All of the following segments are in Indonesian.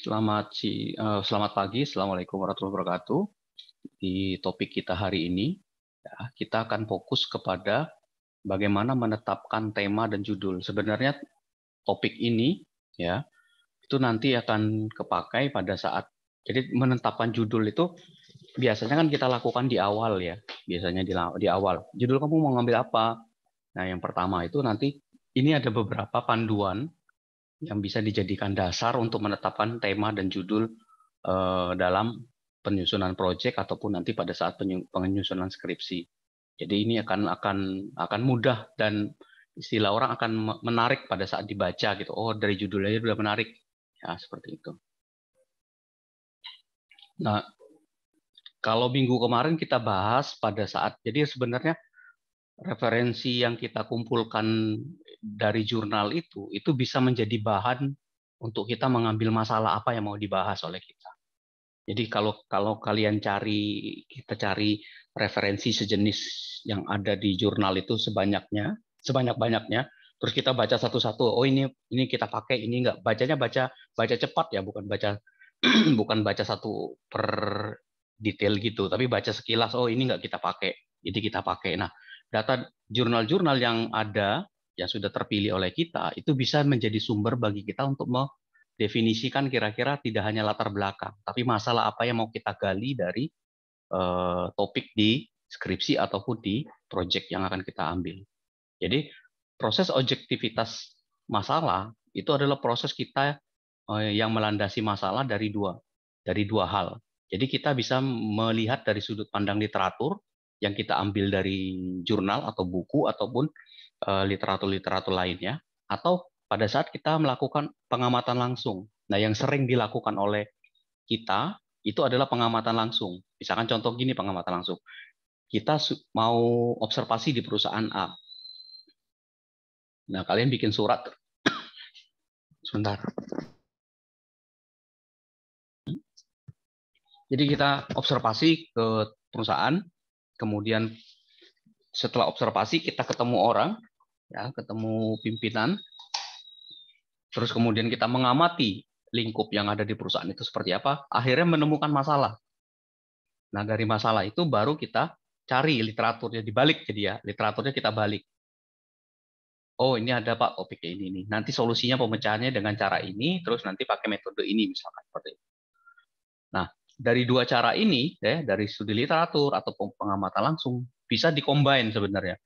Selamat pagi, Assalamualaikum warahmatullahi wabarakatuh. Di topik kita hari ini, ya, kita akan fokus kepada bagaimana menetapkan tema dan judul. Sebenarnya topik ini, ya, itu nanti akan kepakai pada saat, jadi menetapkan judul itu biasanya kan kita lakukan di awal ya, biasanya di awal. Judul kamu mau ngambil apa? Nah, yang pertama itu nanti ini ada beberapa panduan yang bisa dijadikan dasar untuk menetapkan tema dan judul dalam penyusunan proyek ataupun nanti pada saat penyusunan skripsi. Jadi ini akan mudah dan istilah orang akan menarik pada saat dibaca gitu. Oh, dari judulnya sudah menarik. Ya, seperti itu. Nah, kalau minggu kemarin kita bahas pada saat jadi sebenarnya referensi yang kita kumpulkan dari jurnal itu bisa menjadi bahan untuk kita mengambil masalah apa yang mau dibahas oleh kita. Jadi kalau kalau kalian kita cari referensi sejenis yang ada di jurnal itu sebanyak-banyaknya, terus kita baca satu-satu. Oh ini kita pakai, ini enggak. Bacanya baca cepat ya, bukan baca bukan baca satu per detail gitu, tapi baca sekilas. Oh ini enggak kita pakai, jadi kita pakai. Nah, data jurnal-jurnal yang ada yang sudah terpilih oleh kita itu bisa menjadi sumber bagi kita untuk definisikan kira-kira tidak hanya latar belakang, tapi masalah apa yang mau kita gali dari topik di skripsi ataupun di proyek yang akan kita ambil. Jadi proses objektivitas masalah itu adalah proses kita yang melandasi masalah dari dua hal. Jadi kita bisa melihat dari sudut pandang literatur yang kita ambil dari jurnal atau buku ataupun literatur-literatur lainnya, atau pada saat kita melakukan pengamatan langsung. Nah, yang sering dilakukan oleh kita itu adalah pengamatan langsung. Misalkan contoh gini pengamatan langsung. Kita mau observasi di perusahaan A. Nah, kalian bikin surat. Sebentar. Jadi kita observasi ke perusahaan, kemudian setelah observasi kita ketemu orang, ya, ketemu pimpinan, terus kemudian kita mengamati lingkup yang ada di perusahaan itu seperti apa, akhirnya menemukan masalah. Nah, dari masalah itu baru kita cari literaturnya dibalik, jadi ya, literaturnya kita balik. Oh, ini ada Pak topik ini nih. Nanti solusinya pemecahannya dengan cara ini, terus nanti pakai metode ini misalkan seperti itu. Nah, dari dua cara ini, ya, dari studi literatur atau pengamatan langsung, bisa dikombin sebenarnya,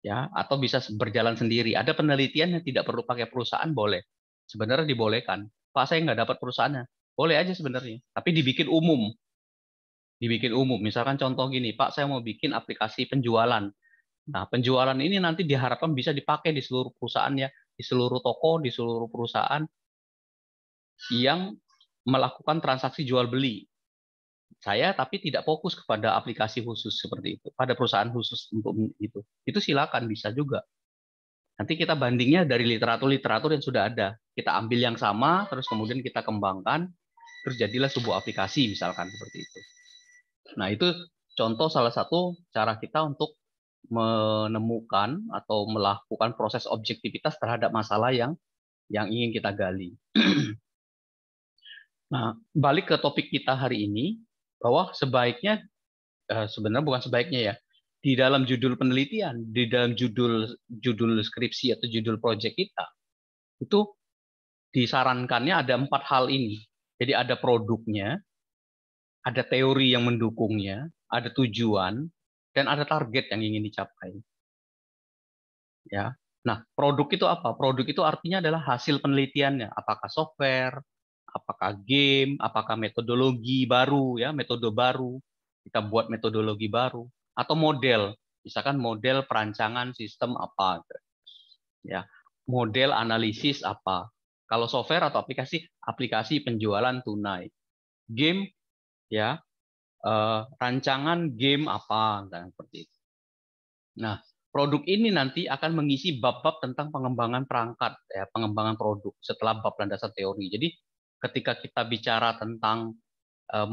ya, atau bisa berjalan sendiri. Ada penelitian yang tidak perlu pakai perusahaan, boleh. Sebenarnya dibolehkan. Pak, saya nggak dapat perusahaannya. Boleh aja sebenarnya, tapi dibikin umum. Dibikin umum. Misalkan contoh gini, Pak, saya mau bikin aplikasi penjualan. Nah, penjualan ini nanti diharapkan bisa dipakai di seluruh perusahaan ya, di seluruh toko, di seluruh perusahaan yang melakukan transaksi jual beli. Saya tapi tidak fokus kepada aplikasi khusus seperti itu, pada perusahaan khusus untuk itu. Itu silakan bisa juga. Nanti kita bandingnya dari literatur-literatur yang sudah ada. Kita ambil yang sama, terus kemudian kita kembangkan, terus jadilah sebuah aplikasi misalkan seperti itu. Nah, itu contoh salah satu cara kita untuk menemukan atau melakukan proses objektivitas terhadap masalah yang ingin kita gali. Nah, balik ke topik kita hari ini, bahwa sebaiknya, sebenarnya bukan sebaiknya ya, di dalam judul penelitian, di dalam judul judul skripsi atau judul proyek kita, itu disarankannya ada 4 hal ini. Jadi ada produknya, ada teori yang mendukungnya, ada tujuan, dan ada target yang ingin dicapai. Ya. Nah, produk itu apa? Produk itu artinya adalah hasil penelitiannya. Apakah software, apakah game, apakah metodologi baru, ya, metode baru. Kita buat metodologi baru atau model. Misalkan model perancangan sistem apa, ya. Model analisis apa. Kalau software atau aplikasi, aplikasi penjualan tunai. Game, ya, rancangan game apa, dan seperti itu. Nah, produk ini nanti akan mengisi bab-bab tentang pengembangan perangkat, ya, pengembangan produk setelah bab landasan teori. Jadi, ketika kita bicara tentang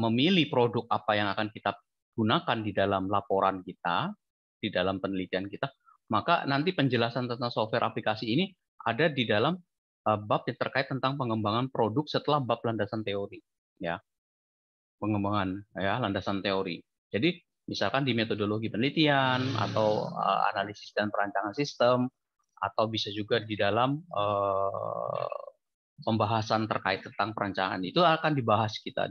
memilih produk apa yang akan kita gunakan di dalam laporan kita, di dalam penelitian kita, maka nanti penjelasan tentang software aplikasi ini ada di dalam bab yang terkait tentang pengembangan produk setelah bab landasan teori, ya. Pengembangan ya landasan teori. Jadi misalkan di metodologi penelitian atau analisis dan perancangan sistem, atau bisa juga di dalam pembahasan terkait tentang perancangan, itu akan dibahas kita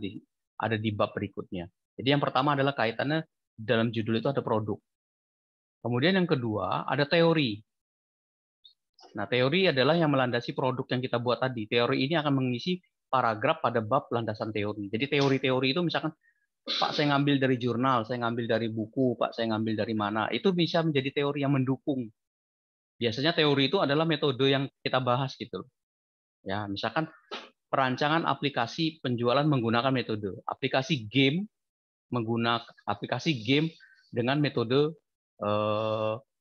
ada di bab berikutnya. Jadi yang pertama adalah kaitannya dalam judul itu ada produk. Kemudian yang kedua ada teori. Nah, teori adalah yang melandasi produk yang kita buat tadi. Teori ini akan mengisi paragraf pada bab landasan teori. Jadi teori-teori itu misalkan, Pak, saya ngambil dari jurnal, saya ngambil dari buku, Pak, saya ngambil dari mana. Itu bisa menjadi teori yang mendukung. Biasanya teori itu adalah metode yang kita bahas gitu. Ya, misalkan perancangan aplikasi penjualan menggunakan metode. Aplikasi game menggunakan aplikasi game dengan metode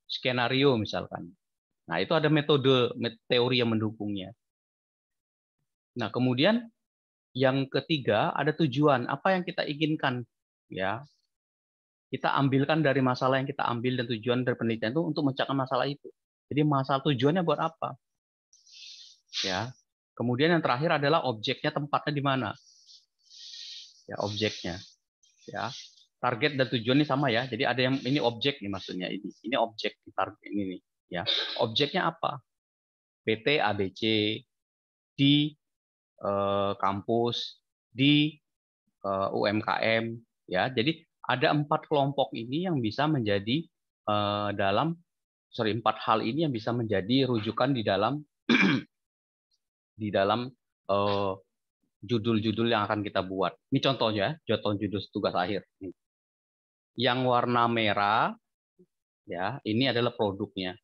skenario misalkan. Nah, itu ada metode teori yang mendukungnya. Nah, kemudian yang ketiga ada tujuan, apa yang kita inginkan, ya. Kita ambilkan dari masalah yang kita ambil dan tujuan dari penelitian itu untuk menciptakan masalah itu. Jadi masalah tujuannya buat apa? Ya. Kemudian yang terakhir adalah objeknya, tempatnya di mana? Ya, objeknya. Ya. Target dan tujuan ini sama ya. Jadi ada yang ini objek nih maksudnya ini. Ini objek target ini nih, ya. Objeknya apa? PT ABC di kampus, di UMKM, ya. Jadi ada 4 kelompok ini yang bisa menjadi empat hal ini yang bisa menjadi rujukan di dalam di dalam judul-judul yang akan kita buat. Ini contohnya, judul tugas akhir. Yang warna merah, ya, ini adalah produknya.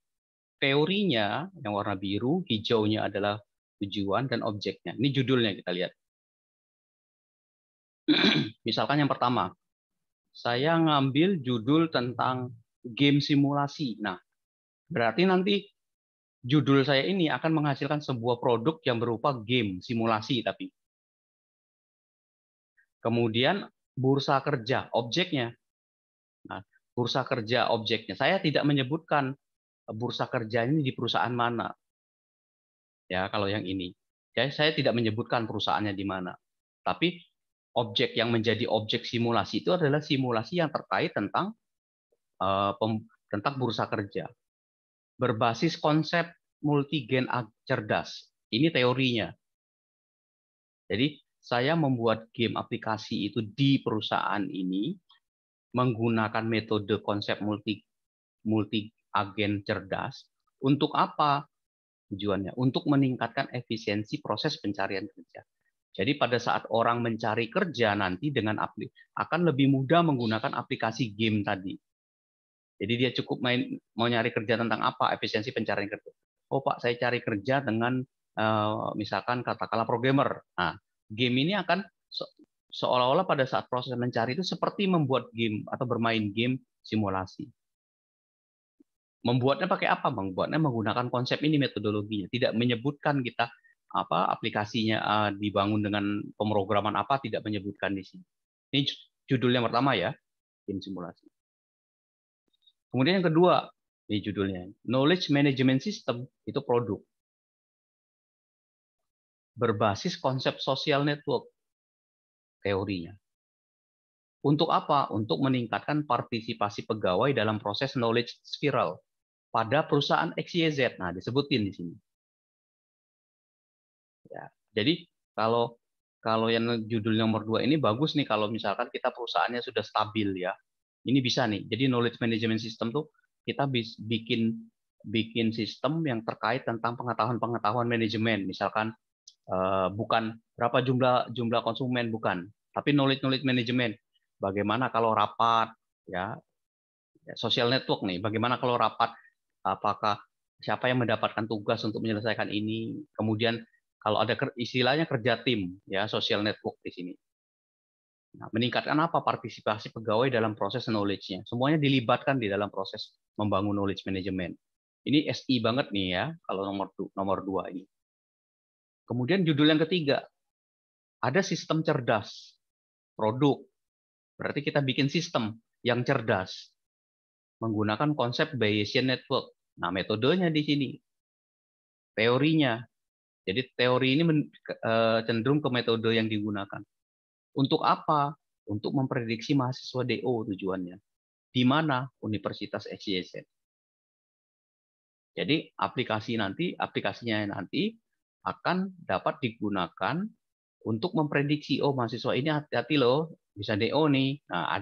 Teorinya yang warna biru, hijaunya adalah tujuan dan objeknya. Ini judulnya kita lihat. Misalkan yang pertama, saya ngambil judul tentang game simulasi. Nah, berarti nanti judul saya ini akan menghasilkan sebuah produk yang berupa game simulasi tapi. Kemudian bursa kerja, objeknya. Nah, bursa kerja, objeknya. Saya tidak menyebutkan bursa kerja ini di perusahaan mana. Ya, kalau yang ini. Ya, saya tidak menyebutkan perusahaannya di mana. Tapi objek yang menjadi objek simulasi itu adalah simulasi yang terkait tentang tentang bursa kerja. Berbasis konsep multigen cerdas. Ini teorinya. Jadi saya membuat game aplikasi itu di perusahaan ini menggunakan metode konsep multi agen cerdas. Untuk apa tujuannya? Untuk meningkatkan efisiensi proses pencarian kerja. Jadi pada saat orang mencari kerja nanti dengan akan lebih mudah menggunakan aplikasi game tadi. Jadi dia cukup mau nyari kerja tentang apa, efisiensi pencarian kerja. Oh Pak, saya cari kerja dengan misalkan katakanlah programmer. Nah, game ini akan seolah-olah pada saat proses mencari itu seperti membuat game atau bermain game simulasi. Membuatnya pakai apa? Membuatnya menggunakan konsep ini metodologinya. Tidak menyebutkan kita apa aplikasinya dibangun dengan pemrograman apa, tidak menyebutkan di sini. Ini judul yang pertama ya, game simulasi. Kemudian yang kedua, ini judulnya Knowledge Management System, itu produk. Berbasis konsep social network, teorinya. Untuk apa? Untuk meningkatkan partisipasi pegawai dalam proses knowledge spiral pada perusahaan XYZ. Nah, disebutin di sini. Ya, jadi kalau yang judul nomor 2 ini bagus nih kalau misalkan kita perusahaannya sudah stabil ya. Ini bisa nih. Jadi knowledge management system tuh kita bikin sistem yang terkait tentang pengetahuan manajemen. Misalkan bukan berapa jumlah konsumen, bukan, tapi knowledge management. Bagaimana kalau rapat ya, social network nih. Bagaimana kalau rapat, apakah siapa yang mendapatkan tugas untuk menyelesaikan ini. Kemudian kalau ada istilahnya kerja tim ya, social network di sini. Nah, meningkatkan apa? Partisipasi pegawai dalam proses knowledge-nya. Semuanya dilibatkan di dalam proses membangun knowledge management. Ini SI banget nih ya, kalau nomor 2 ini. Kemudian judul yang ketiga, ada sistem cerdas. Produk. Berarti kita bikin sistem yang cerdas. Menggunakan konsep Bayesian Network. Nah, metodenya di sini. Teorinya. Jadi teori ini cenderung ke metode yang digunakan. Untuk apa? Untuk memprediksi mahasiswa DO tujuannya. Di mana? Universitas XYZ. Jadi aplikasinya nanti akan dapat digunakan untuk memprediksi, oh mahasiswa ini hati-hati loh, bisa DO nih. Nah,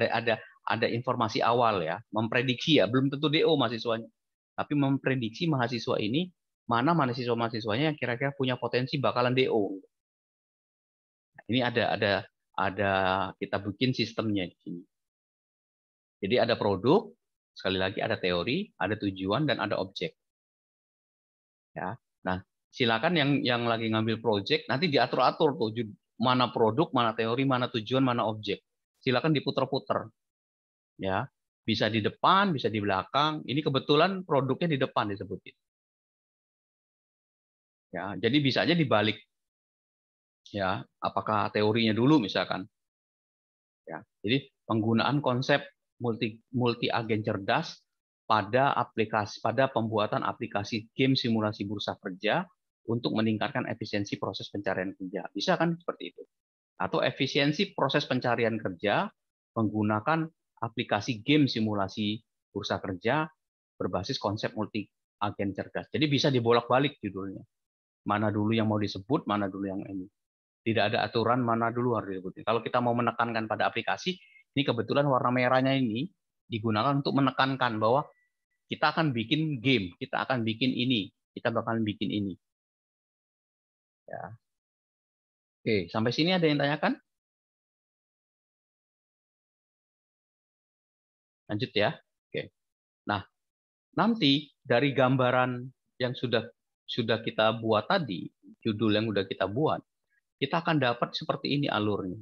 ada informasi awal ya, memprediksi ya, belum tentu DO mahasiswanya, tapi memprediksi mahasiswa ini mana mahasiswanya yang kira-kira punya potensi bakalan DO. Nah, ini ada kita bikin sistemnya di sini. Jadi ada produk, sekali lagi ada teori, ada tujuan dan ada objek. Ya. Nah, silakan yang lagi ngambil project nanti diatur-atur tuh mana produk, mana teori, mana tujuan, mana objek. Silakan diputer-puter. Ya. Bisa di depan, bisa di belakang. Ini kebetulan produknya di depan disebutin. Ya, jadi bisa aja dibalik. Ya, apakah teorinya dulu misalkan. Ya. Jadi penggunaan konsep multi agen cerdas pada pembuatan aplikasi game simulasi bursa kerja untuk meningkatkan efisiensi proses pencarian kerja. Bisa kan seperti itu? Atau efisiensi proses pencarian kerja menggunakan aplikasi game simulasi bursa kerja berbasis konsep multi agen cerdas. Jadi bisa dibolak-balik judulnya. Mana dulu yang mau disebut, mana dulu yang ini. Tidak ada aturan mana dulu harus disebutin. Kalau kita mau menekankan pada aplikasi, ini kebetulan warna merahnya ini digunakan untuk menekankan bahwa kita akan bikin game, kita akan bikin ini, kita bakalan bikin ini. Ya. Oke, sampai sini ada yang tanyakan? Lanjut ya. Oke. Nah, nanti dari gambaran yang sudah kita buat tadi, judul yang sudah kita buat, kita akan dapat seperti ini alurnya.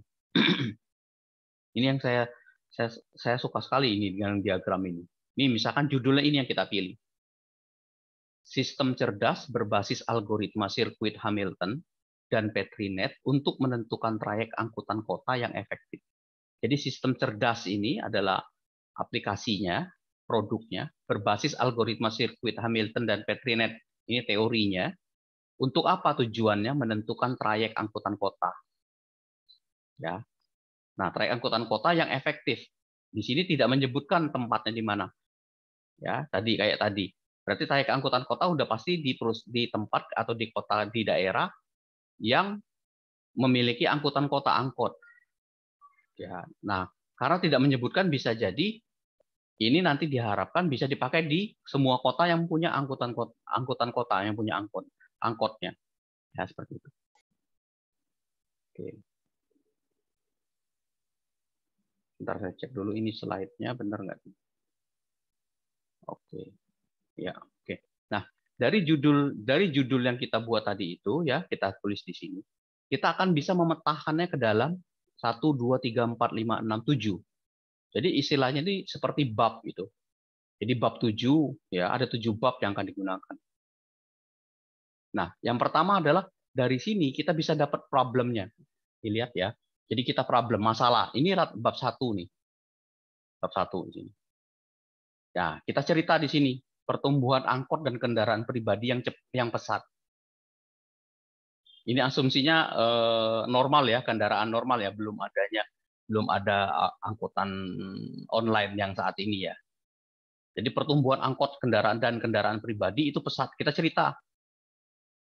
Ini yang saya suka sekali ini dengan diagram ini. Ini misalkan judulnya ini yang kita pilih. Sistem cerdas berbasis algoritma sirkuit Hamilton dan Petrinet untuk menentukan trayek angkutan kota yang efektif. Jadi sistem cerdas ini adalah aplikasinya, produknya, berbasis algoritma sirkuit Hamilton dan Petrinet. Ini teorinya. Untuk apa tujuannya? Menentukan trayek angkutan kota. Ya. Nah, trayek angkutan kota yang efektif. Di sini tidak menyebutkan tempatnya di mana. Ya, kayak tadi. Berarti trayek angkutan kota udah pasti di tempat atau di kota di daerah yang memiliki angkutan kota angkot. Ya. Nah, karena tidak menyebutkan bisa jadi ini nanti diharapkan bisa dipakai di semua kota yang punya angkutan kota yang punya angkotnya. Ya, seperti itu. Oke. Bentar saya cek dulu ini slide-nya benar nggak? Oke. Ya, oke. Nah, dari judul yang kita buat tadi itu ya, kita tulis di sini. Kita akan bisa memetakannya ke dalam 1 2 3 4 5 6 7. Jadi istilahnya ini seperti bab gitu. Jadi bab 7 ya, ada 7 bab yang akan digunakan. Nah, yang pertama adalah dari sini kita bisa dapat problemnya. Dilihat ya. Jadi kita problem masalah. Ini bab 1 nih. Bab 1 di sini. Ya, kita cerita di sini pertumbuhan angkot dan kendaraan pribadi yang pesat. Ini asumsinya normal ya, kendaraan normal ya, belum ada angkutan online yang saat ini ya. Jadi pertumbuhan angkot kendaraan dan kendaraan pribadi itu pesat. Kita cerita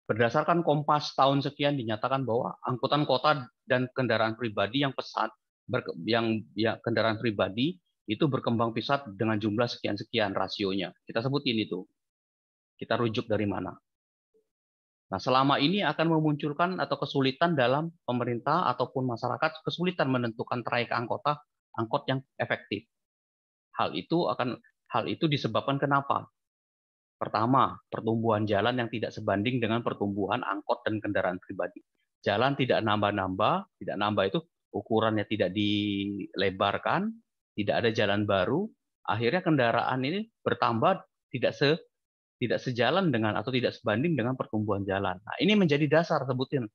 berdasarkan Kompas tahun sekian dinyatakan bahwa angkutan kota dan kendaraan pribadi yang pesat, kendaraan pribadi itu berkembang pesat dengan jumlah sekian-sekian rasionya. Kita sebutin itu. Kita rujuk dari mana. Nah, selama ini akan memunculkan atau kesulitan dalam pemerintah ataupun masyarakat kesulitan menentukan trayek angkot yang efektif. Hal itu disebabkan kenapa? Pertama, pertumbuhan jalan yang tidak sebanding dengan pertumbuhan angkot dan kendaraan pribadi. Jalan tidak nambah-nambah, tidak nambah itu ukurannya tidak dilebarkan, tidak ada jalan baru, akhirnya kendaraan ini bertambah tidak sejalan dengan atau tidak sebanding dengan pertumbuhan jalan. Nah, ini menjadi dasar sebutin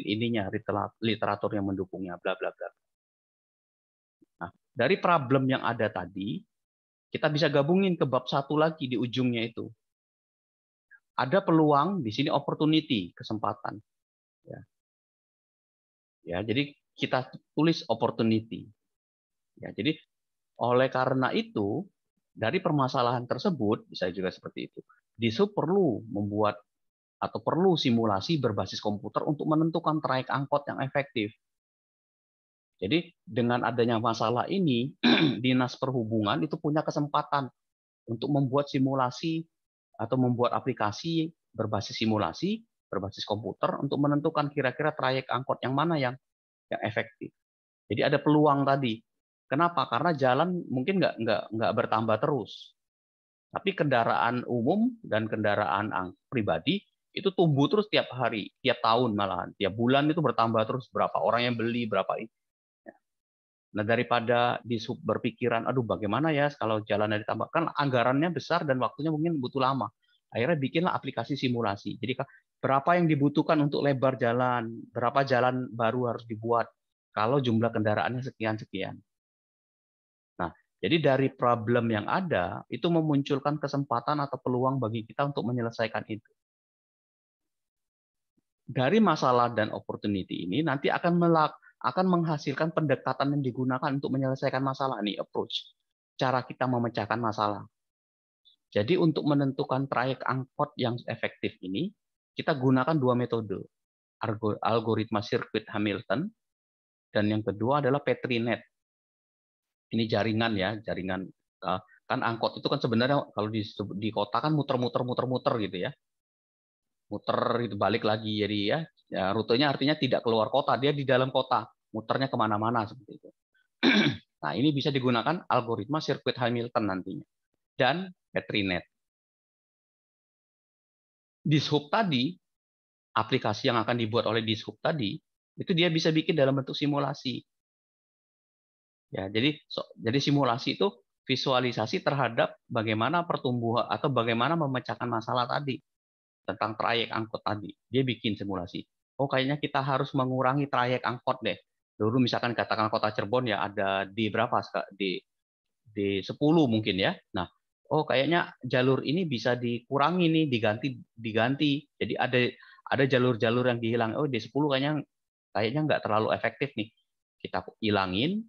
ininya literatur yang mendukungnya bla bla bla. Nah, dari problem yang ada tadi kita bisa gabungin ke bab 1 lagi di ujungnya itu. ada peluang di sini, opportunity, kesempatan. Ya, jadi kita tulis opportunity. Ya, jadi oleh karena itu, dari permasalahan tersebut, bisa juga seperti itu, Dishub perlu membuat atau perlu simulasi berbasis komputer untuk menentukan trayek angkot yang efektif. Jadi dengan adanya masalah ini, Dinas Perhubungan itu punya kesempatan untuk membuat simulasi atau membuat aplikasi berbasis simulasi, berbasis komputer untuk menentukan kira-kira trayek angkot yang mana yang efektif. Jadi ada peluang tadi. Kenapa? Karena jalan mungkin nggak bertambah terus, tapi kendaraan umum dan kendaraan pribadi itu tumbuh terus tiap hari, tiap tahun malahan, tiap bulan itu bertambah terus, berapa orang yang beli, berapa ini. Nah, daripada berpikiran, aduh bagaimana ya kalau jalannya ditambah, kan anggarannya besar dan waktunya mungkin butuh lama. Akhirnya bikinlah aplikasi simulasi. Jadi berapa yang dibutuhkan untuk lebar jalan, berapa jalan baru harus dibuat kalau jumlah kendaraannya sekian-sekian. Nah, jadi dari problem yang ada, itu memunculkan kesempatan atau peluang bagi kita untuk menyelesaikan itu. Dari masalah dan opportunity ini nanti akan menghasilkan pendekatan yang digunakan untuk menyelesaikan masalah nih, approach. Cara kita memecahkan masalah. Jadi untuk menentukan trayek angkot yang efektif ini, kita gunakan dua metode. Algoritma sirkuit Hamilton, dan yang kedua adalah Petrinet. Ini jaringan ya, jaringan. Kan angkot itu kan sebenarnya kalau di kota kan muter-muter gitu ya. Muter itu balik lagi, jadi ya rutenya artinya tidak keluar kota, dia di dalam kota, muternya kemana-mana seperti itu. Nah, ini bisa digunakan algoritma sirkuit Hamilton nantinya dan Petrinet. Dishub tadi, aplikasi yang akan dibuat oleh Dishub tadi, itu dia bisa bikin dalam bentuk simulasi. Ya, jadi simulasi itu visualisasi terhadap bagaimana pertumbuhan atau bagaimana memecahkan masalah tadi tentang trayek angkot tadi. Dia bikin simulasi. Oh, kayaknya kita harus mengurangi trayek angkot deh. Dulu misalkan katakan kota Cirebon ya ada di berapa? Di 10 mungkin ya. Nah, oh kayaknya jalur ini bisa dikurangi nih, diganti. Jadi ada jalur-jalur yang dihilang. Oh, di 10 kayaknya nggak terlalu efektif nih. Kita hilangin.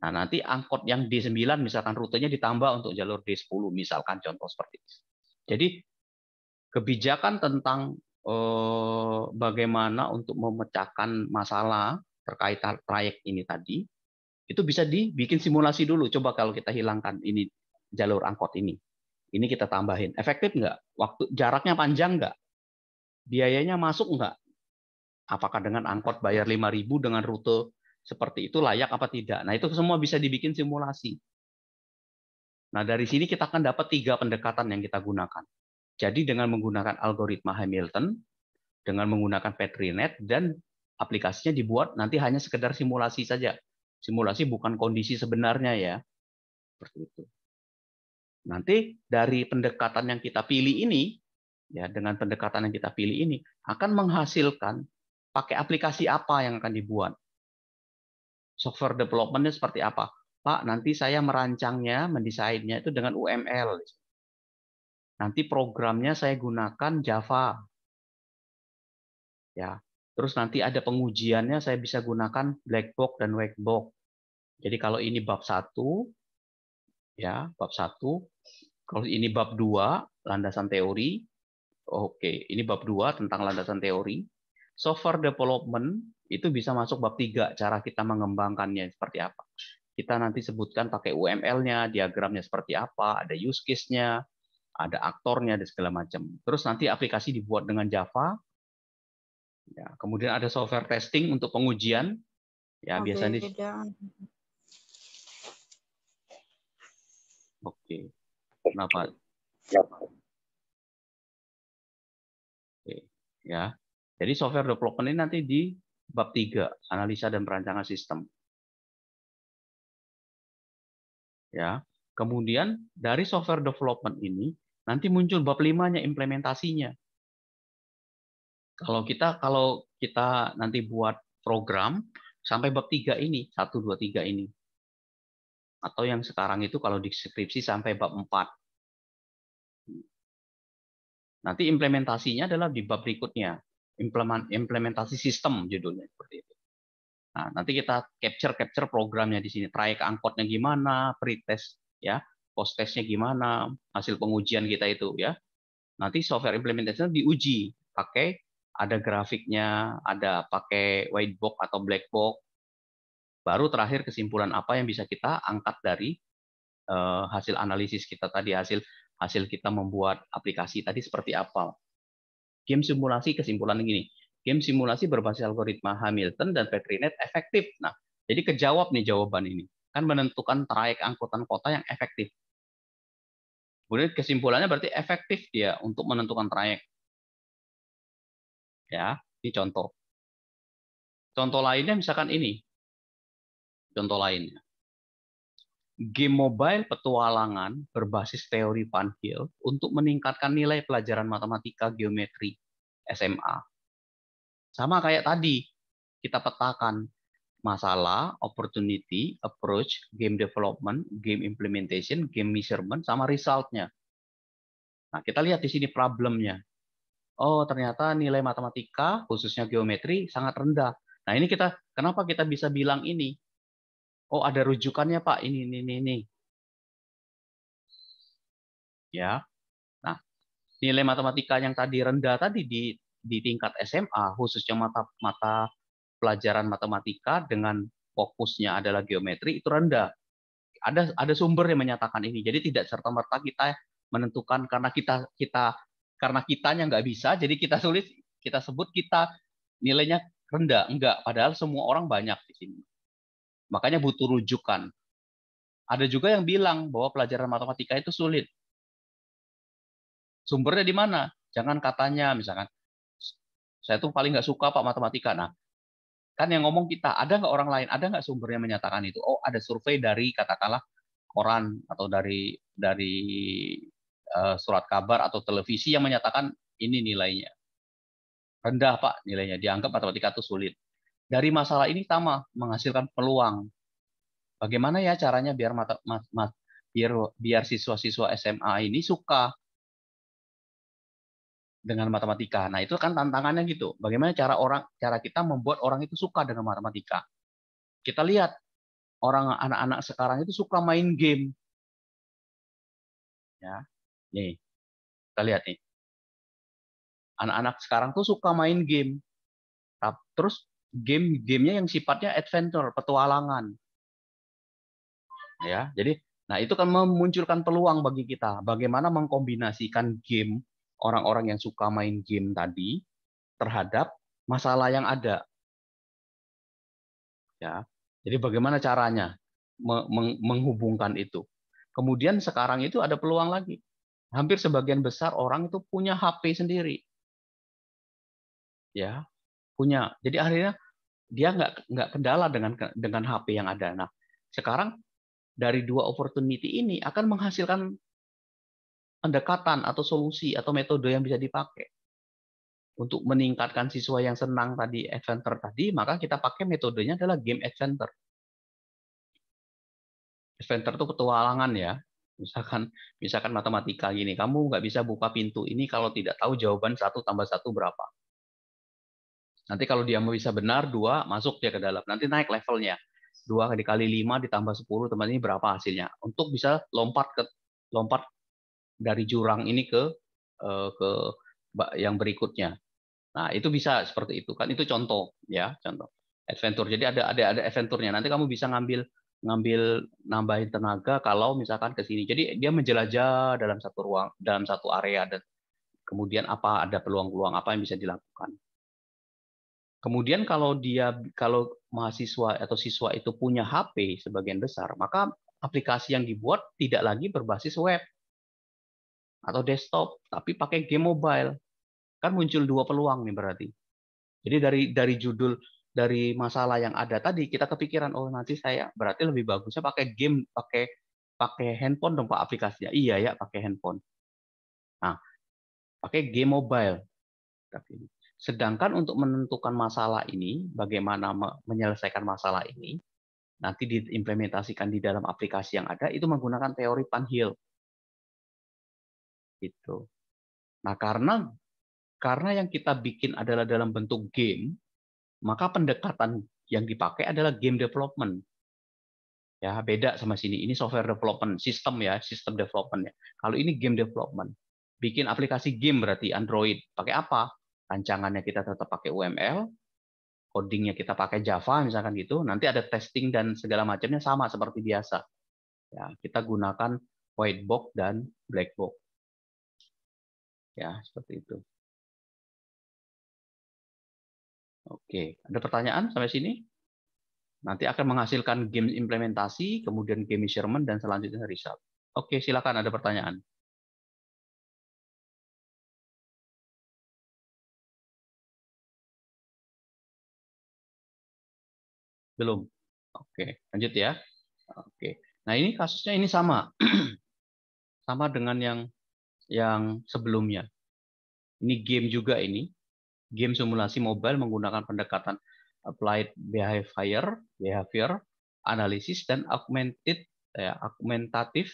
Nah, nanti angkot yang D9 misalkan rutenya ditambah untuk jalur D10 misalkan, contoh seperti itu. Jadi kebijakan tentang bagaimana untuk memecahkan masalah terkait trayek ini tadi, itu bisa dibikin simulasi dulu. Coba kalau kita hilangkan ini jalur angkot ini kita tambahin. Efektif nggak? Jaraknya panjang nggak? Biayanya masuk nggak? Apakah dengan angkot bayar 5.000 dengan rute seperti itu layak apa tidak? Nah, itu semua bisa dibikin simulasi. Nah, dari sini kita akan dapat 3 pendekatan yang kita gunakan. Jadi dengan menggunakan algoritma Hamilton, dengan menggunakan Petrinet, dan aplikasinya dibuat nanti hanya sekedar simulasi saja. Simulasi bukan kondisi sebenarnya ya. Seperti itu. Nanti dari pendekatan yang kita pilih ini, ya dengan pendekatan yang kita pilih ini akan menghasilkan pakai aplikasi apa yang akan dibuat. Software development-nya seperti apa? Pak, nanti saya merancangnya, mendesainnya itu dengan UML. Nanti programnya saya gunakan Java. Ya. Terus nanti ada pengujiannya saya bisa gunakan black box dan white box. Jadi kalau ini bab 1 ya, bab 1. Kalau ini bab 2 landasan teori. Oke, ini bab 2 tentang landasan teori. Software development itu bisa masuk bab 3, cara kita mengembangkannya seperti apa. Kita nanti sebutkan pakai UML-nya, diagramnya seperti apa, ada use case-nya, ada aktornya, dan segala macam. Terus nanti aplikasi dibuat dengan Java. Ya, kemudian ada software testing untuk pengujian. Ya, Oke, biasanya. jangan. Oke. Kenapa? Oke. Ya. Jadi software development ini nanti di bab 3, analisa dan perancangan sistem. Ya. Kemudian dari software development ini nanti muncul bab 5-nya, implementasinya. Kalau kita nanti buat program sampai bab 3 ini, 1 2 3 ini. Atau yang sekarang itu kalau di skripsi sampai bab 4. Nanti implementasinya adalah di bab berikutnya, implementasi sistem judulnya seperti itu. Nah, nanti kita capture programnya di sini, trayek angkotnya gimana, pretest ya, post testnya gimana, hasil pengujian kita itu ya. Nanti software implementation diuji pakai ada grafiknya, ada pakai white box atau black box. Baru terakhir kesimpulan apa yang bisa kita angkat dari hasil analisis kita tadi, hasil kita membuat aplikasi tadi seperti apa. Game simulasi kesimpulan gini, game simulasi berbasis algoritma Hamilton dan Petrinet efektif. Nah, jadi kejawab nih jawaban ini. Kan menentukan trayek angkutan kota yang efektif. Kemudian kesimpulannya berarti efektif dia untuk menentukan trayek. Ya, ini contoh. Contoh lainnya misalkan ini. Contoh lainnya. Game mobile petualangan berbasis teori Van Hill untuk meningkatkan nilai pelajaran matematika geometri SMA. Sama kayak tadi, kita petakan masalah, opportunity, approach, game development, game implementation, game measurement, sama result-nya. Nah, kita lihat di sini problemnya. Oh, ternyata nilai matematika, khususnya geometri, sangat rendah. Nah, ini kenapa kita bisa bilang ini? Oh, ada rujukannya, Pak. Ini. Ya. Nah, nilai matematika yang tadi rendah tadi di tingkat SMA, khususnya mata pelajaran matematika dengan fokusnya adalah geometri, itu rendah. Ada sumber yang menyatakan ini. Jadi tidak serta-merta kita menentukan karena kitanya nggak bisa, jadi kita sulit, kita sebut kita nilainya rendah. Enggak, padahal semua orang banyak di sini. Makanya butuh rujukan. Ada juga yang bilang bahwa pelajaran matematika itu sulit. Sumbernya di mana? Jangan katanya, misalkan, saya tuh paling nggak suka Pak matematika. Nah, kan yang ngomong kita, ada nggak orang lain? Ada nggak sumber yang menyatakan itu? Oh, ada survei dari katakanlah koran atau dari surat kabar atau televisi yang menyatakan ini nilainya rendah Pak, nilainya dianggap matematika itu sulit. Dari masalah ini sama menghasilkan peluang. Bagaimana ya caranya biar siswa-siswa SMA ini suka dengan matematika. Nah, itu kan tantangannya gitu. Bagaimana cara kita membuat orang itu suka dengan matematika. Kita lihat anak-anak sekarang itu suka main game. Ya. Nih, kita lihat nih. Anak-anak sekarang tuh suka main game. Terus gamenya yang sifatnya adventure, petualangan. Ya, jadi nah itu kan memunculkan peluang bagi kita. Bagaimana mengkombinasikan game orang-orang yang suka main game tadi terhadap masalah yang ada. Ya. Jadi bagaimana caranya menghubungkan itu. Kemudian sekarang itu ada peluang lagi. Hampir sebagian besar orang itu punya HP sendiri. Ya, punya. Jadi akhirnya dia nggak kendala dengan HP yang ada. Nah, sekarang dari dua opportunity ini akan menghasilkan pendekatan atau solusi atau metode yang bisa dipakai untuk meningkatkan siswa yang senang tadi adventure tadi, maka kita pakai metodenya adalah game adventure. Adventure itu petualangan ya. Misalkan matematika gini, kamu nggak bisa buka pintu ini kalau tidak tahu jawaban 1+1 berapa. Nanti kalau dia bisa benar 2, masuk dia ke dalam. Nanti naik levelnya. 2 dikali 5 ditambah 10, teman ini berapa hasilnya? Untuk bisa lompat dari jurang ini ke yang berikutnya. Nah, itu bisa seperti itu kan, itu contoh ya, contoh adventure. Jadi ada adventure-nya. Nanti kamu bisa ngambil nambahin tenaga kalau misalkan ke sini. Jadi dia menjelajah dalam satu ruang, dalam satu area, dan kemudian ada peluang-peluang apa yang bisa dilakukan. Kemudian kalau mahasiswa atau siswa itu punya HP sebagian besar, maka aplikasi yang dibuat tidak lagi berbasis web atau desktop, tapi pakai game mobile. Kan muncul dua peluang nih berarti. Jadi dari judul, dari masalah yang ada tadi, kita kepikiran, oh nanti saya berarti lebih bagusnya pakai game, pakai handphone dong Pak aplikasinya. Iya ya, pakai handphone. Nah, pakai game mobile. Sedangkan untuk menentukan masalah ini, bagaimana menyelesaikan masalah ini, nanti diimplementasikan di dalam aplikasi yang ada, itu menggunakan teori Van Hill. Gitu. Nah, karena yang kita bikin adalah dalam bentuk game, maka pendekatan yang dipakai adalah game development. Ya, beda sama sini. Ini software development, sistem ya, sistem development ya. Kalau ini game development. Bikin aplikasi game berarti Android. Pakai apa? Rancangannya kita tetap pakai UML, codingnya kita pakai Java misalkan gitu. Nanti ada testing dan segala macamnya sama seperti biasa. Ya, kita gunakan white box dan black box. Ya, seperti itu. Oke, ada pertanyaan sampai sini? Nanti akan menghasilkan game implementasi, kemudian game measurement, dan selanjutnya result. Oke, silakan ada pertanyaan. Belum? Oke, lanjut ya. Oke. Nah, ini kasusnya ini sama. Sama dengan yang sebelumnya. Ini game juga ini. Game simulasi mobile menggunakan pendekatan applied behavior analysis dan augmentatif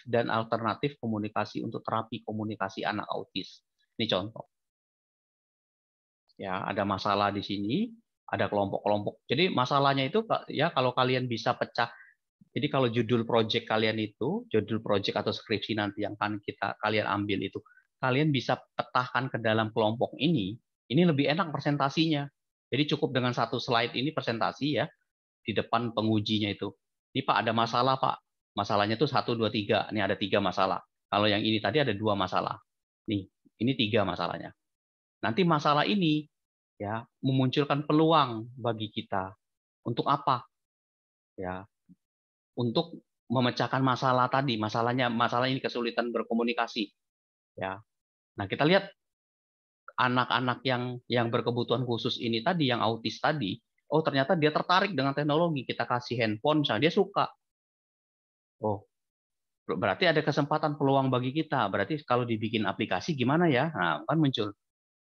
dan alternatif komunikasi untuk terapi komunikasi anak autis. Ini contoh. Ya, ada masalah di sini, ada kelompok-kelompok. Jadi masalahnya itu ya kalau kalian bisa pecah. Jadi kalau judul project kalian itu, judul project atau skripsi nanti yang kan kalian ambil itu, kalian bisa petahkan ke dalam kelompok ini lebih enak presentasinya. Jadi cukup dengan satu slide ini presentasi ya, di depan pengujinya itu. Ini Pak ada masalah Pak, masalahnya itu 1, 2, 3. Ini ada 3 masalah. Kalau yang ini tadi ada 2 masalah. Nih, ini 3 masalahnya. Nanti masalah ini ya memunculkan peluang bagi kita. Untuk apa? Ya, untuk memecahkan masalah tadi, masalah ini kesulitan berkomunikasi. Ya, nah kita lihat anak-anak yang berkebutuhan khusus ini tadi, yang autis tadi, oh ternyata dia tertarik dengan teknologi. Kita kasih handphone, misalnya dia suka. Oh, berarti ada kesempatan peluang bagi kita. Berarti kalau dibikin aplikasi gimana ya? Nah, kan muncul.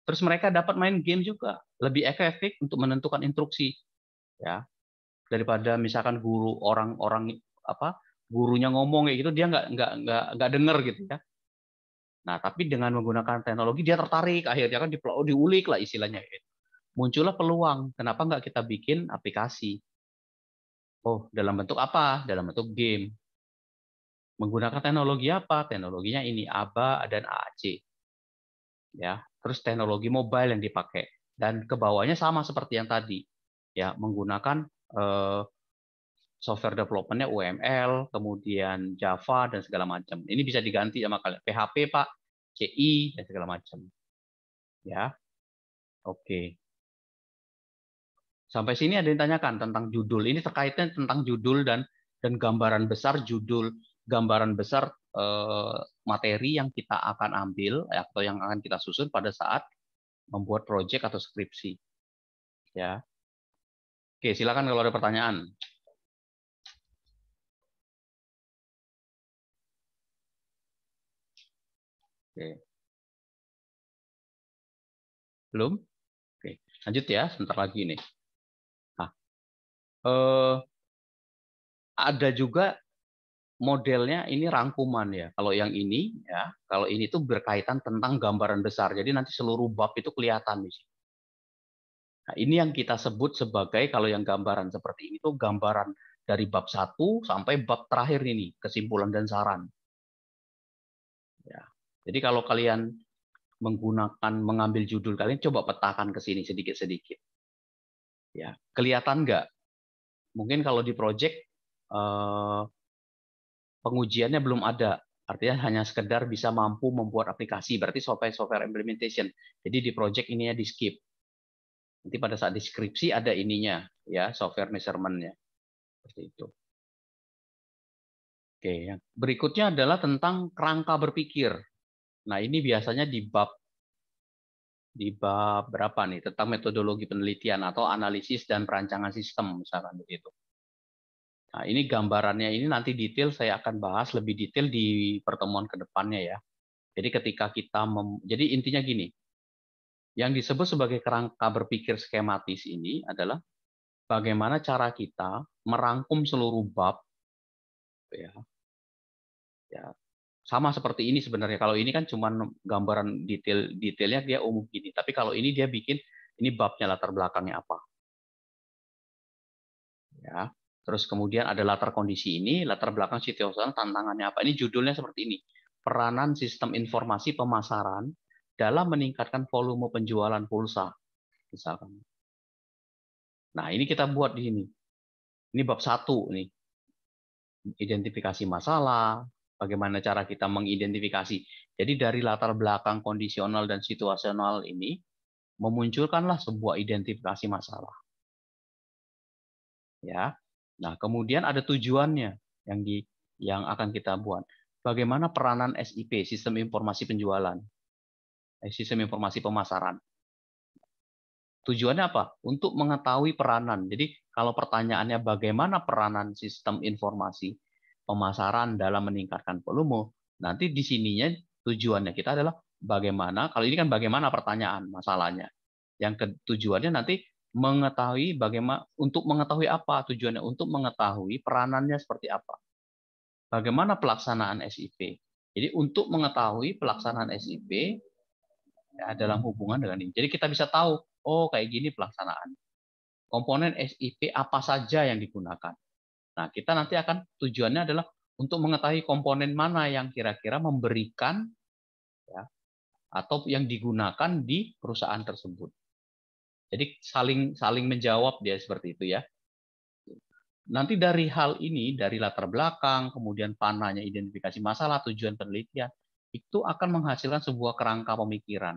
Terus mereka dapat main game juga, lebih efektif untuk menentukan instruksi. Ya, daripada misalkan orang-orang apa gurunya ngomong kayak gitu dia nggak denger gitu ya. Nah tapi dengan menggunakan teknologi dia tertarik akhirnya kan diulik lah istilahnya. Muncullah peluang kenapa nggak kita bikin aplikasi. Oh dalam bentuk apa? Dalam bentuk game. Menggunakan teknologi apa? Teknologinya ini ABA dan AAC. Ya terus teknologi mobile yang dipakai dan ke bawahnya sama seperti yang tadi ya menggunakan software development-nya UML, kemudian Java, dan segala macam. Ini bisa diganti sama kalian. PHP, Pak, CI, dan segala macam. Ya, oke. Sampai sini ada yang tanyakan tentang judul. Ini terkaitnya tentang judul dan gambaran besar judul, gambaran besar materi yang kita akan ambil atau yang akan kita susun pada saat membuat proyek atau skripsi. Ya, oke. Silakan kalau ada pertanyaan. Oke. Belum? Oke. Lanjut ya, sebentar lagi nih. Nah, ada juga modelnya ini rangkuman ya. Kalau yang ini ya, kalau ini tuh berkaitan tentang gambaran besar. Jadi nanti seluruh bab itu kelihatan di sini. Nah, ini yang kita sebut sebagai kalau yang gambaran seperti ini tuh gambaran dari bab 1 sampai bab terakhir ini, kesimpulan dan saran. Ya. Jadi kalau kalian mengambil judul kalian coba petakan ke sini sedikit-sedikit. Ya, kelihatan nggak? Mungkin kalau di project pengujiannya belum ada. Artinya hanya sekedar bisa mampu membuat aplikasi, berarti software implementation. Jadi di project ininya di skip. Nanti pada saat deskripsi ada ininya, ya software measurement-nya. Seperti itu. Oke, yang berikutnya adalah tentang kerangka berpikir. Nah, ini biasanya di bab berapa nih? Tentang metodologi penelitian atau analisis dan perancangan sistem, misalkan begitu. Nah, ini gambarannya ini nanti detail saya akan bahas lebih detail di pertemuan ke depannya ya. Jadi ketika kita jadi intinya gini, yang disebut sebagai kerangka berpikir skematis ini adalah bagaimana cara kita merangkum seluruh bab ya, ya sama seperti ini sebenarnya. Kalau ini kan cuma gambaran detailnya dia umum gini. Tapi kalau ini dia bikin ini babnya latar belakangnya apa. Ya. Terus kemudian ada latar kondisi ini, latar belakang situasional, tantangannya apa. Ini judulnya seperti ini. Peranan sistem informasi pemasaran dalam meningkatkan volume penjualan pulsa, misalkan. Nah, ini kita buat di sini. Ini bab 1 nih. Identifikasi masalah, bagaimana cara kita mengidentifikasi. Jadi dari latar belakang kondisional dan situasional ini memunculkanlah sebuah identifikasi masalah. Ya. Nah, kemudian ada tujuannya yang akan kita buat. Bagaimana peranan SIP, sistem informasi penjualan, sistem informasi pemasaran. Tujuannya apa? Untuk mengetahui peranan. Jadi kalau pertanyaannya bagaimana peranan sistem informasi pemasaran dalam meningkatkan volume, nanti di sininya tujuannya kita adalah bagaimana, kalau ini kan bagaimana pertanyaan masalahnya. Yang tujuannya nanti mengetahui bagaimana, untuk mengetahui apa tujuannya, untuk mengetahui peranannya seperti apa. Bagaimana pelaksanaan SIP. Jadi untuk mengetahui pelaksanaan SIP ya, dalam hubungan dengan ini. Jadi kita bisa tahu, oh kayak gini pelaksanaan. Komponen SIP apa saja yang digunakan. Nah, kita nanti akan tujuannya adalah untuk mengetahui komponen mana yang kira-kira memberikan ya, atau yang digunakan di perusahaan tersebut. Jadi saling menjawab dia seperti itu ya. Nanti dari hal ini, dari latar belakang, kemudian panahnya identifikasi masalah, tujuan penelitian, itu akan menghasilkan sebuah kerangka pemikiran.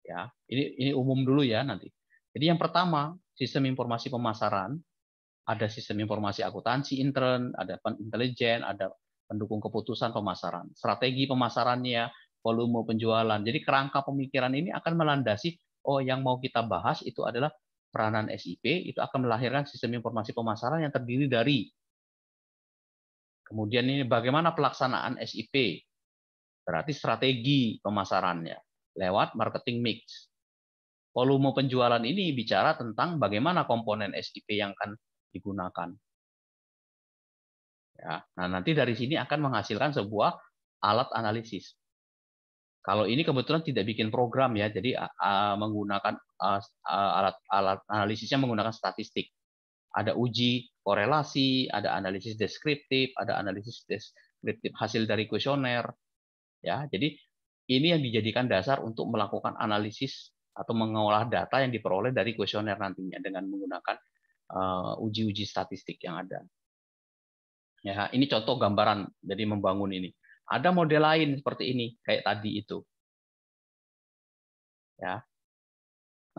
Ya, ini umum dulu ya nanti. Jadi yang pertama, sistem informasi pemasaran, ada sistem informasi akuntansi intern, ada intelijen, ada pendukung keputusan pemasaran, strategi pemasarannya, volume penjualan. Jadi kerangka pemikiran ini akan melandasi, oh yang mau kita bahas itu adalah peranan SIP, itu akan melahirkan sistem informasi pemasaran yang terdiri dari, kemudian ini bagaimana pelaksanaan SIP, berarti strategi pemasarannya, lewat marketing mix. Volume penjualan ini bicara tentang bagaimana komponen SIP yang akan digunakan. Ya, nah nanti dari sini akan menghasilkan sebuah alat analisis. Kalau ini kebetulan tidak bikin program ya, jadi menggunakan alat analisisnya menggunakan statistik. Ada uji korelasi, ada analisis deskriptif, ada analisis deskriptif hasil dari kuesioner. Ya, jadi ini yang dijadikan dasar untuk melakukan analisis atau mengolah data yang diperoleh dari kuesioner nantinya dengan menggunakan uji-uji statistik yang ada. Ya, ini contoh gambaran jadi membangun ini. Ada model lain seperti ini, kayak tadi itu. Ya.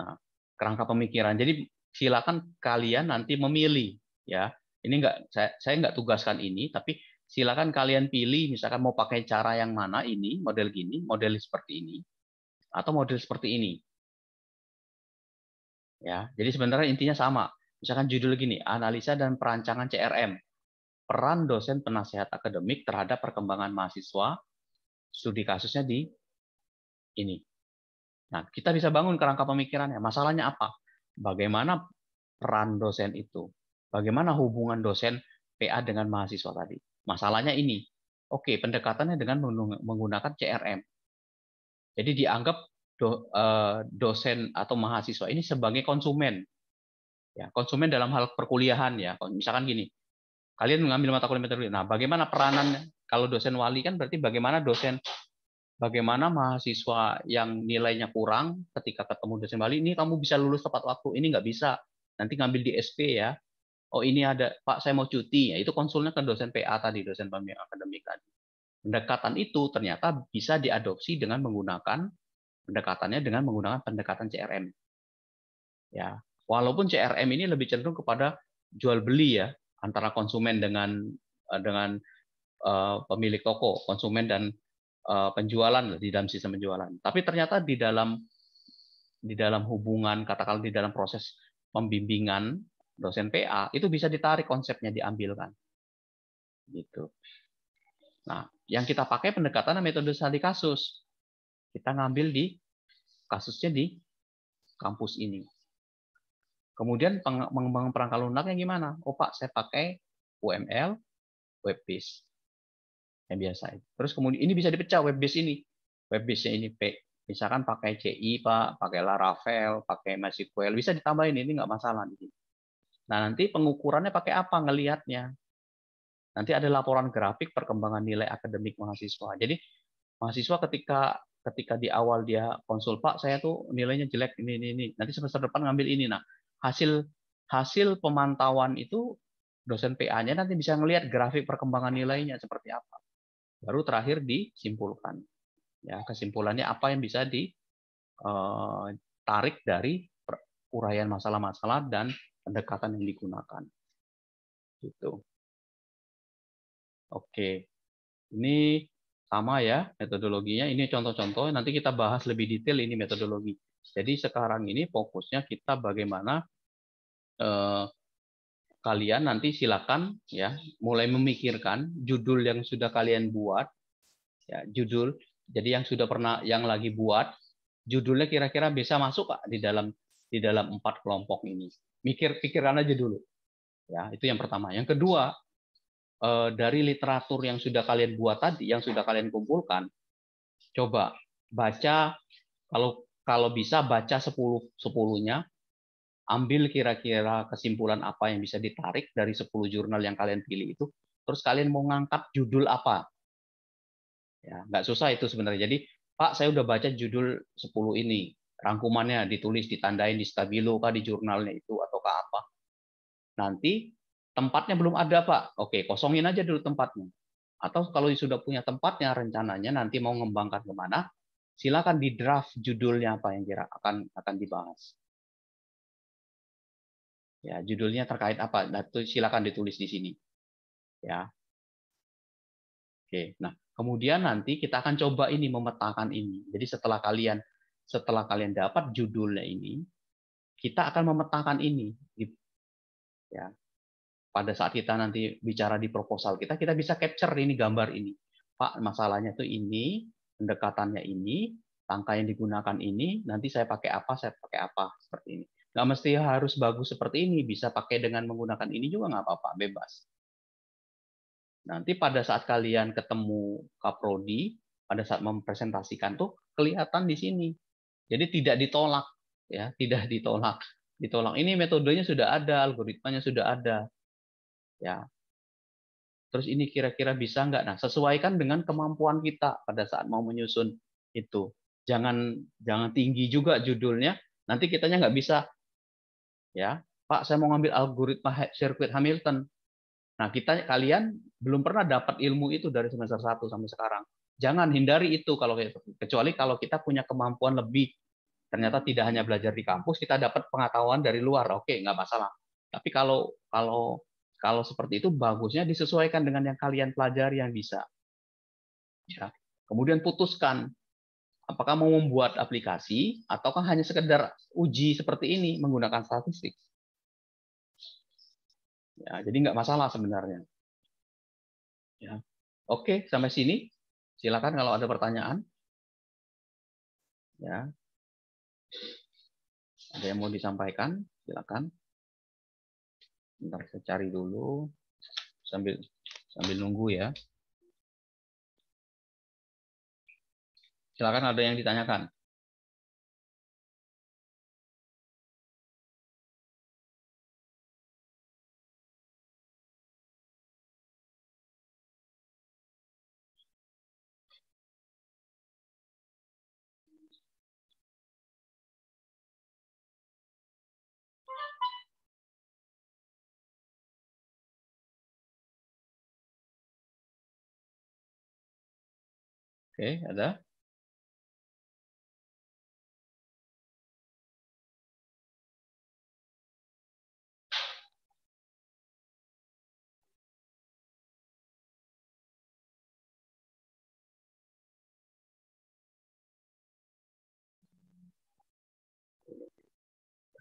Nah, kerangka pemikiran. Jadi silakan kalian nanti memilih ya. Ini saya nggak tugaskan ini, tapi silakan kalian pilih misalkan mau pakai cara yang mana ini, model gini, model seperti ini atau model seperti ini. Ya. Jadi sebenarnya intinya sama. Misalkan judul gini, analisa dan perancangan CRM. Peran dosen penasehat akademik terhadap perkembangan mahasiswa, studi kasusnya di ini. Nah, kita bisa bangun kerangka pemikirannya. Masalahnya apa? Bagaimana peran dosen itu? Bagaimana hubungan dosen PA dengan mahasiswa tadi? Masalahnya ini. Oke, pendekatannya dengan menggunakan CRM. Jadi dianggap dosen atau mahasiswa ini sebagai konsumen. Ya, konsumen dalam hal perkuliahan ya. Misalkan gini, kalian mengambil mata kuliah metodologi. Nah, bagaimana peranannya? Kalau dosen wali kan berarti bagaimana mahasiswa yang nilainya kurang ketika ketemu dosen wali, ini kamu bisa lulus tepat waktu, ini nggak bisa. Nanti ngambil di SP ya. Oh ini ada, Pak saya mau cuti. Ya, itu konsulnya ke dosen PA tadi, dosen pembimbing akademik tadi. Pendekatan itu ternyata bisa diadopsi dengan menggunakan pendekatan CRM. Ya, walaupun CRM ini lebih cenderung kepada jual beli ya antara konsumen dengan pemilik toko, konsumen dan penjualan di dalam sistem penjualan. Tapi ternyata di dalam hubungan, katakanlah di dalam proses pembimbingan dosen PA itu bisa ditarik konsepnya diambilkan. Gitu. Nah, yang kita pakai pendekatan metode studi kasus. Kita ngambil di kasusnya di kampus ini. Kemudian pengembangan perangkat lunaknya gimana? Oh Pak, saya pakai UML, web based. yang biasa. Terus kemudian ini bisa dipecah web base ini. Web base-nya ini misalkan pakai CI Pak, pakai Laravel, pakai MySQL, bisa ditambahin, ini nggak masalah di sini. Nah, nanti pengukurannya pakai apa ngelihatnya? Nanti ada laporan grafik perkembangan nilai akademik mahasiswa. Jadi mahasiswa ketika di awal dia konsul, Pak, saya tuh nilainya jelek ini. Nanti semester depan ngambil ini. Nah, hasil hasil pemantauan itu dosen PA-nya nanti bisa ngelihat grafik perkembangan nilainya seperti apa. Baru terakhir disimpulkan. Ya, kesimpulannya apa yang bisa ditarik dari uraian masalah-masalah dan pendekatan yang digunakan. Gitu. Oke. Ini sama ya metodologinya. Ini contoh-contoh. Nanti kita bahas lebih detail ini metodologi. Jadi sekarang ini fokusnya kita bagaimana kalian nanti silakan ya mulai memikirkan judul yang sudah kalian buat ya, judul. Jadi yang sudah pernah yang lagi buat judulnya kira-kira bisa masuk Pak di dalam 4 kelompok ini. Pikirkan aja dulu. Ya, itu yang pertama. Yang kedua, dari literatur yang sudah kalian buat tadi, yang sudah kalian kumpulkan, coba baca, kalau bisa baca 10-10-nya, ambil kira-kira kesimpulan apa yang bisa ditarik dari 10 jurnal yang kalian pilih itu, terus kalian mau ngangkat judul apa. Ya, nggak susah itu sebenarnya. Jadi, Pak, saya udah baca judul 10 ini, rangkumannya ditulis, ditandain di Stabilo kah, di jurnalnya itu, ataukah apa. Nanti tempatnya belum ada, Pak. Oke, kosongin aja dulu tempatnya. Atau kalau sudah punya tempatnya, rencananya nanti mau ngembangkan kemana, silakan di draft judulnya apa yang kira akan dibahas. Ya, judulnya terkait apa? Nah, itu silakan ditulis di sini. Ya. Oke. Nah, kemudian nanti kita akan coba ini memetakan ini. Jadi setelah kalian dapat judulnya ini, kita akan memetakan ini. Ya. Pada saat kita nanti bicara di proposal kita bisa capture ini gambar ini. Pak, masalahnya tuh ini, pendekatannya ini, langkah yang digunakan ini, nanti saya pakai apa, seperti ini. Nggak mesti harus bagus seperti ini, bisa pakai dengan menggunakan ini juga nggak apa-apa, bebas. Nanti pada saat kalian ketemu Kaprodi, pada saat mempresentasikan tuh kelihatan di sini. Jadi tidak ditolak, ya, tidak ditolak. Ditolak ini metodenya sudah ada, algoritmanya sudah ada, ya. Terus ini kira-kira bisa nggak? Nah, sesuaikan dengan kemampuan kita pada saat mau menyusun itu. Jangan tinggi juga judulnya, nanti kitanya nggak bisa. Ya, Pak, saya mau ngambil algoritma sirkuit Hamilton. Nah, kalian belum pernah dapat ilmu itu dari semester 1 sampai sekarang. Jangan hindari itu kecuali kalau kita punya kemampuan lebih. Ternyata tidak hanya belajar di kampus, kita dapat pengetahuan dari luar. Oke, nggak masalah. Tapi kalau seperti itu bagusnya disesuaikan dengan yang kalian pelajari yang bisa. Ya. Kemudian putuskan apakah mau membuat aplikasi ataukah hanya sekedar uji seperti ini menggunakan statistik. Ya, jadi nggak masalah sebenarnya. Ya. Oke, sampai sini. Silakan kalau ada pertanyaan. Ya, ada yang mau disampaikan? Silakan. Bentar saya cari dulu sambil nunggu ya. Silakan ada yang ditanyakan. Oke, ada?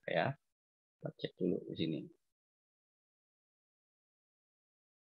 Ya, kita cek dulu di sini.